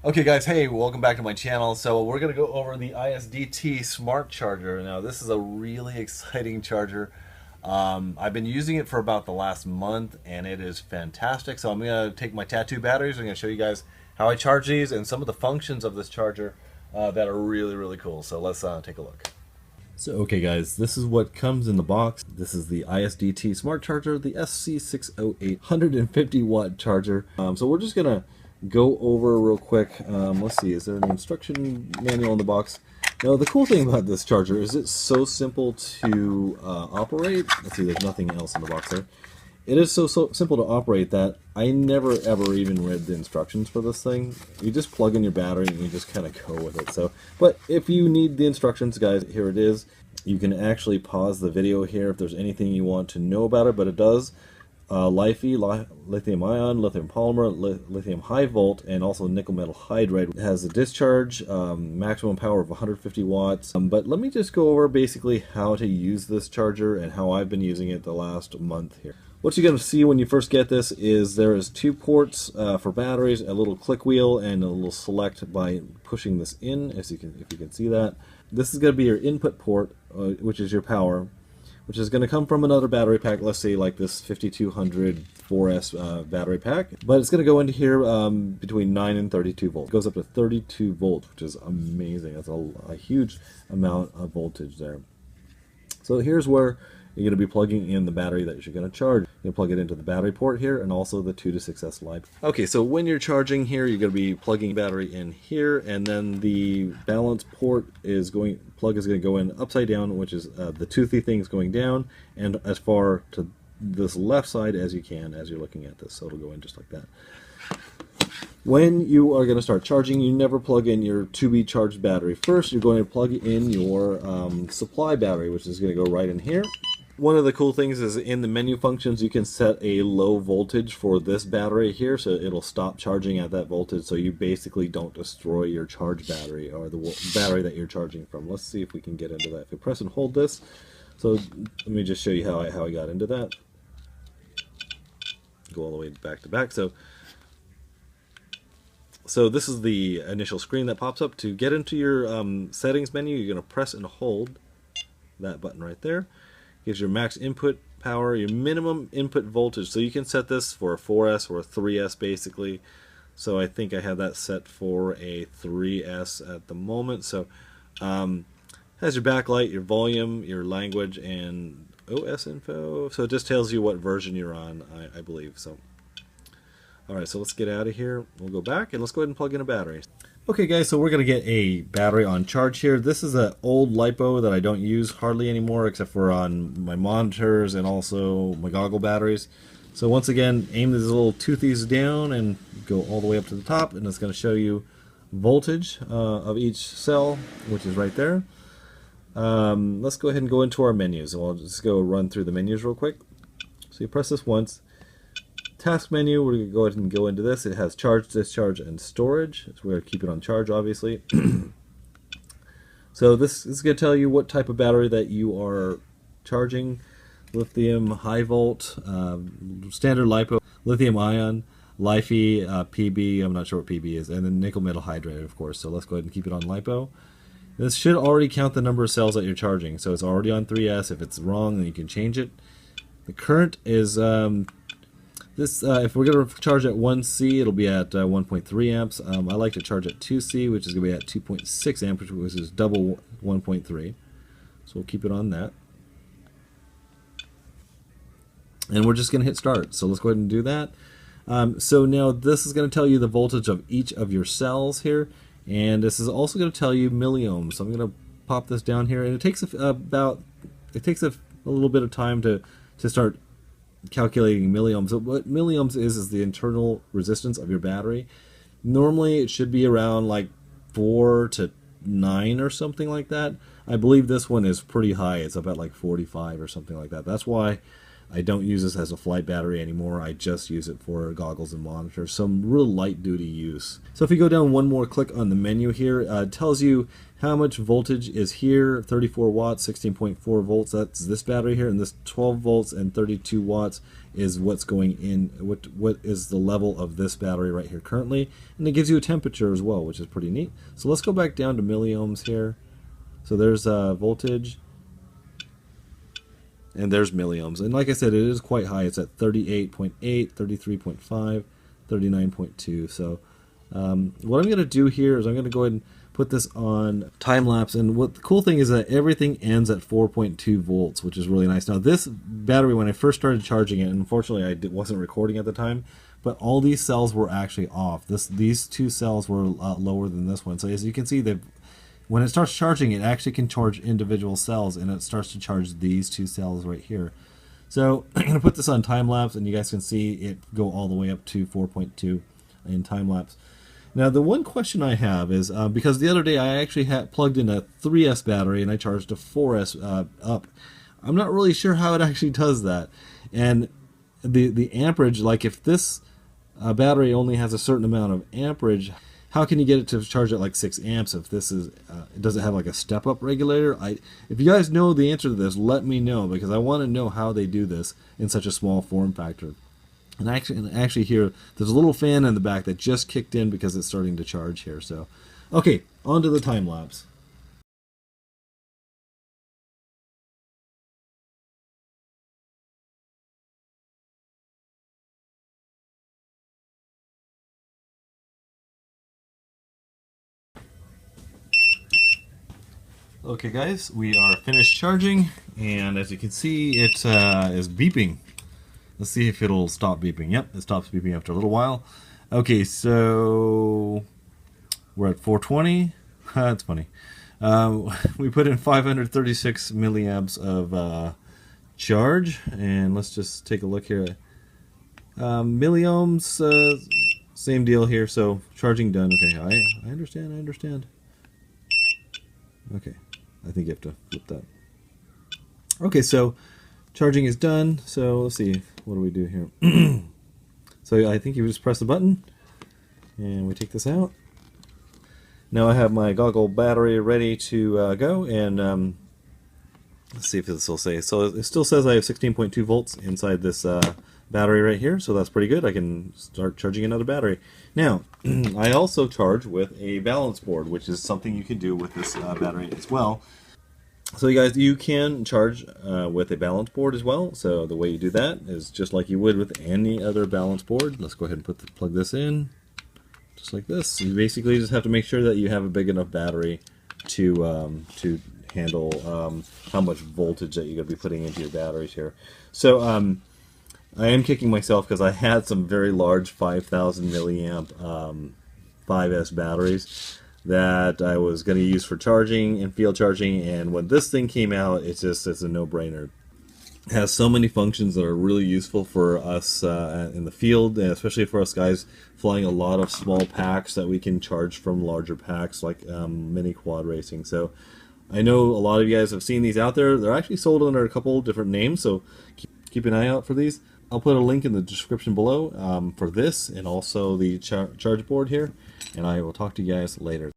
Okay guys, hey, welcome back to my channel. So we're going to go over the ISDT smart charger. Now this is a really exciting charger. I've been using it for about the last month and it is fantastic. So I'm going to take my tattoo batteries. I'm going to show you guys how I charge these and some of the functions of this charger that are really cool. So let's take a look. So okay guys, this is what comes in the box. This is the ISDT smart charger, the SC608 150 watt charger. So we're just going to go over real quick. Let's see, is there an instruction manual in the box? Now the cool thing about this charger is it's so simple to operate. Let's see, there's nothing else in the box there. It is so simple to operate that I never ever even read the instructions for this thing. You just plug in your battery and you just kind of go with it. So, but if you need the instructions, guys, here it is. You can actually pause the video here if there's anything you want to know about it, but it does. LiFePO, lithium ion, lithium polymer, lithium high volt, and also nickel metal hydride. It has a discharge, maximum power of 150 watts. But let me just go over basically how to use this charger and how I've been using it the last month here. What you're going to see when you first get this is there is two ports for batteries, a little click wheel, and a little select by pushing this in, if you can see that. This is going to be your input port, which is your power, which is going to come from another battery pack, let's say like this 5200 4S battery pack. But it's going to go into here between 9 and 32 volts. It goes up to 32 volts, which is amazing. That's a huge amount of voltage there. So here's where you're going to be plugging in the battery that you're going to charge. You're going to plug it into the battery port here and also the 2 to 6S LiPo. Okay, so when you're charging here, you're going to be plugging battery in here, and then the balance port is going to go in upside down, which is the toothy thing is going down, and as far to this left side as you can as you're looking at this. So it'll go in just like that. When you are going to start charging, you never plug in your to-be charged battery first. You're going to plug in your supply battery, which is going to go right in here. One of the cool things is in the menu functions you can set a low voltage for this battery here, so it'll stop charging at that voltage, so you basically don't destroy your charge battery or the battery that you're charging from. Let's see if we can get into that. If you press and hold this, so let me just show you how I got into that. Go all the way back to back. So this is the initial screen that pops up. To get into your settings menu, you're going to press and hold that button right there. Gives your max input power, your minimum input voltage. So you can set this for a 4S or a 3S basically. So I think I have that set for a 3S at the moment. So has your backlight, your volume, your language, and OS info. So it just tells you what version you're on, I believe. So alright, so let's get out of here. We'll go back and let's go ahead and plug in a battery. Okay guys, so we're going to get a battery on charge here. This is an old LiPo that I don't use hardly anymore except for on my monitors and also my goggle batteries. So once again, aim these little toothies down and go all the way up to the top, and it's going to show you voltage of each cell, which is right there. Let's go ahead and go into our menus, and we'll just go run through the menus real quick. So you press this once. Task menu, we're going to go ahead and go into this. It has charge, discharge, and storage. So we're going to keep it on charge, obviously. So this is going to tell you what type of battery that you are charging. Lithium high volt, standard LiPo, lithium ion, PB, I'm not sure what PB is, and then nickel metal hydride, of course. So let's go ahead and keep it on LiPo. This should already count the number of cells that you're charging. So it's already on 3S. If it's wrong, then you can change it. The current is... if we're going to charge at 1C, it'll be at 1.3 amps. I like to charge at 2C, which is going to be at 2.6 amps, which is double 1.3. So we'll keep it on that. And we're just going to hit start. So let's go ahead and do that. So now this is going to tell you the voltage of each of your cells here. And this is also going to tell you milliohms. So I'm going to pop this down here. And it takes a little bit of time to start calculating milliohms. So what milliohms is the internal resistance of your battery. Normally it should be around like 4 to 9 or something like that. I believe this one is pretty high. It's about like 45 or something like that. That's why I don't use this as a flight battery anymore. I just use it for goggles and monitors. Some real light duty use. So if you go down one more click on the menu here, it tells you how much voltage is here. 34 watts, 16.4 volts. That's this battery here, and this 12 volts and 32 watts is what's going in. What is the level of this battery right here currently, and it gives you a temperature as well, which is pretty neat. So let's go back down to milliohms here. So there's voltage. And there's milliohms. And like I said, it is quite high. It's at 38.8, 33.5, 39.2. So what I'm going to do here is I'm going to go ahead and put this on time lapse. And what the cool thing is that everything ends at 4.2 volts, which is really nice. Now this battery, when I first started charging it, and unfortunately I wasn't recording at the time, but all these cells were actually off. These two cells were lower than this one. So as you can see, when it starts charging, it actually can charge individual cells, and it starts to charge these two cells right here. So I'm going to put this on time lapse, and you guys can see it go all the way up to 4.2 in time lapse. Now the one question I have is, because the other day I actually had plugged in a 3S battery and I charged a 4S up. I'm not really sure how it actually does that. And the amperage, like if this battery only has a certain amount of amperage, how can you get it to charge at like 6 amps if this is, does it have like a step-up regulator? If you guys know the answer to this, let me know, because I want to know how they do this in such a small form factor. And actually here, there's a little fan in the back that just kicked in because it's starting to charge here. So, okay, on to the time lapse. Okay guys, we are finished charging, and as you can see, it is beeping. Let's see if it'll stop beeping. Yep, it stops beeping after a little while. Okay, so we're at 420. That's funny. We put in 536 milliamps of charge, and let's just take a look here. Milliohms, same deal here, so charging done. Okay, I understand. Okay. I think you have to flip that. Okay, so charging is done. So let's see, what do we do here? So I think you just press the button, and we take this out. Now I have my goggle battery ready to go, and let's see if this will say. So it still says I have 16.2 volts inside this battery right here, so that's pretty good. I can start charging another battery. Now, I also charge with a balance board, which is something you can do with this battery as well. So you guys, you can charge with a balance board as well. So the way you do that is just like you would with any other balance board. Let's go ahead and plug this in, just like this. You basically just have to make sure that you have a big enough battery to handle how much voltage that you're going to be putting into your batteries here. So I am kicking myself because I had some very large 5,000 milliamp 5S batteries that I was going to use for charging and field charging, and when this thing came out, it's a no-brainer. It has so many functions that are really useful for us in the field, and especially for us guys flying a lot of small packs that we can charge from larger packs like mini quad racing. So I know a lot of you guys have seen these out there. They're actually sold under a couple different names, so keep an eye out for these. I'll put a link in the description below for this and also the charge board here, and I will talk to you guys later.